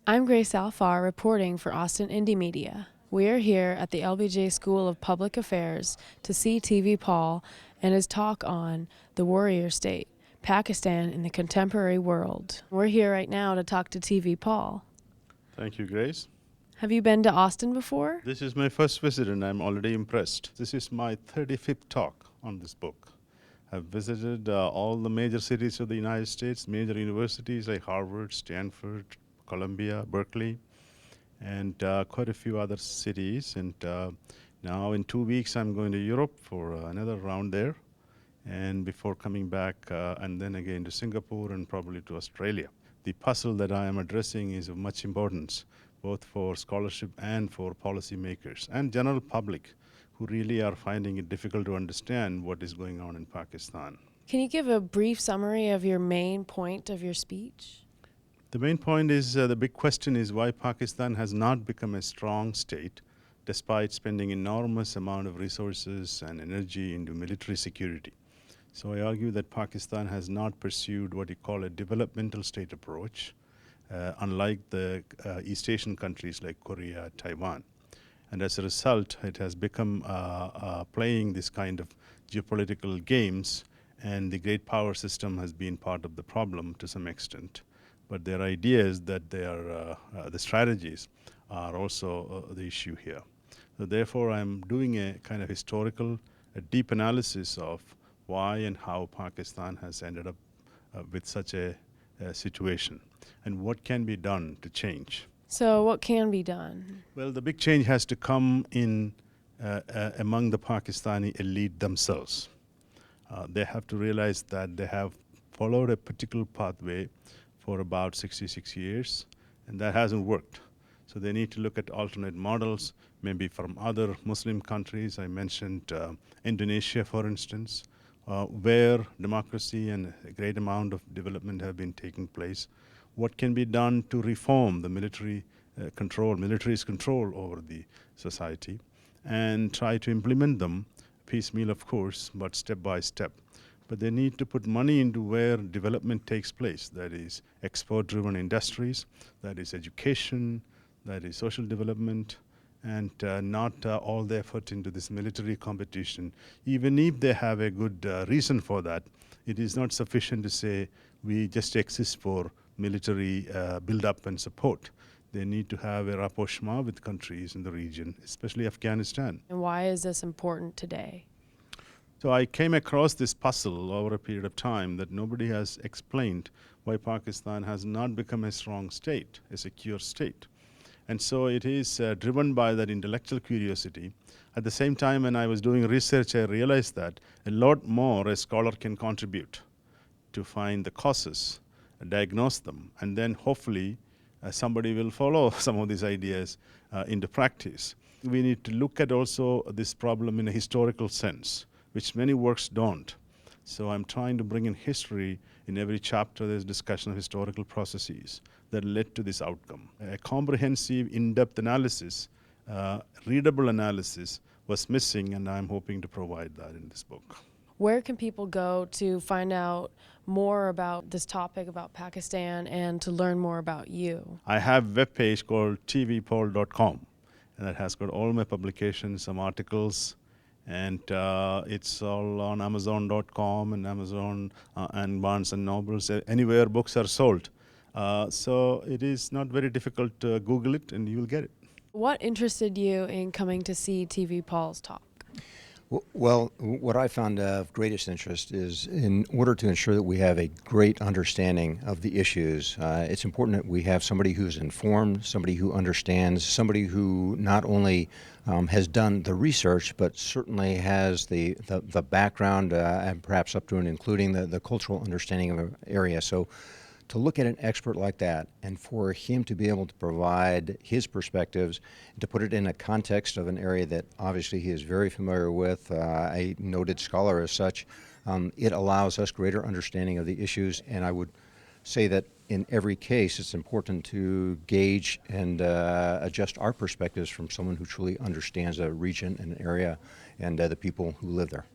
I'm Grace Alfar reporting for Austin Indie Media. We are here at the LBJ School of Public Affairs to see TV Paul and his talk on the warrior state, Pakistan in the contemporary world. We're here right now to talk to TV Paul. Thank you, Grace. Have you been to Austin before? This is my first visit and I'm already impressed. This is my 35th talk on this book. I've visited all the major cities of the United States, major universities like Harvard, Stanford, Columbia, Berkeley, and quite a few other cities. And now in 2 weeks, I'm going to Europe for another round there. And before coming back, and then again to Singapore and probably to Australia. The puzzle that I am addressing is of much importance, both for scholarship and for policymakers and general public who really are finding it difficult to understand what is going on in Pakistan. Can you give a brief summary of your main point of your speech? The main point is, the big question is why Pakistan has not become a strong state despite spending enormous amount of resources and energy into military security. So I argue that Pakistan has not pursued what you call a developmental state approach, unlike the East Asian countries like Korea, Taiwan. And as a result, it has become playing this kind of geopolitical games, and the great power system has been part of the problem to some extent. But their ideas that they are, the strategies are also the issue here. So therefore, I'm doing a kind of historical, a deep analysis of why and how Pakistan has ended up with such a situation, and what can be done to change. So what can be done? Well, the big change has to come in among the Pakistani elite themselves. They have to realize that they have followed a particular pathway for about 66 years, and that hasn't worked. So they need to look at alternate models, maybe from other Muslim countries. I mentioned Indonesia, for instance, where democracy and a great amount of development have been taking place. What can be done to reform the military's control over the society, and try to implement them piecemeal, of course, but step by step. But they need to put money into where development takes place. That is export-driven industries, that is education, that is social development, and not all the effort into this military competition. Even if they have a good reason for that, it is not sufficient to say we just exist for military build-up and support. They need to have a rapprochement with countries in the region, especially Afghanistan. And why is this important today? So I came across this puzzle over a period of time that nobody has explained why Pakistan has not become a strong state, a secure state. And so it is driven by that intellectual curiosity. At the same time, when I was doing research, I realized that a lot more a scholar can contribute to find the causes, diagnose them, and then hopefully somebody will follow some of these ideas into practice. We need to look at also this problem in a historical sense, which many works don't. So I'm trying to bring in history. In every chapter, there's discussion of historical processes that led to this outcome. A comprehensive, in-depth analysis, readable analysis was missing, and I'm hoping to provide that in this book. Where can people go to find out more about this topic, about Pakistan, and to learn more about you? I have a webpage called tvpaul.com, and that has got all my publications, some articles, and it's all on Amazon.com and Amazon and Barnes and Nobles, anywhere books are sold. So it is not very difficult to Google it and you'll get it. What interested you in coming to see TV Paul's talk? Well, what I found of greatest interest is in order to ensure that we have a great understanding of the issues, it's important that we have somebody who's informed, somebody who understands, somebody who not only has done the research, but certainly has the background and perhaps up to and including the cultural understanding of an area. So to look at an expert like that and for him to be able to provide his perspectives, to put it in a context of an area that obviously he is very familiar with, a noted scholar as such, it allows us greater understanding of the issues. And I would say that in every case it's important to gauge and adjust our perspectives from someone who truly understands a region and an area and the people who live there.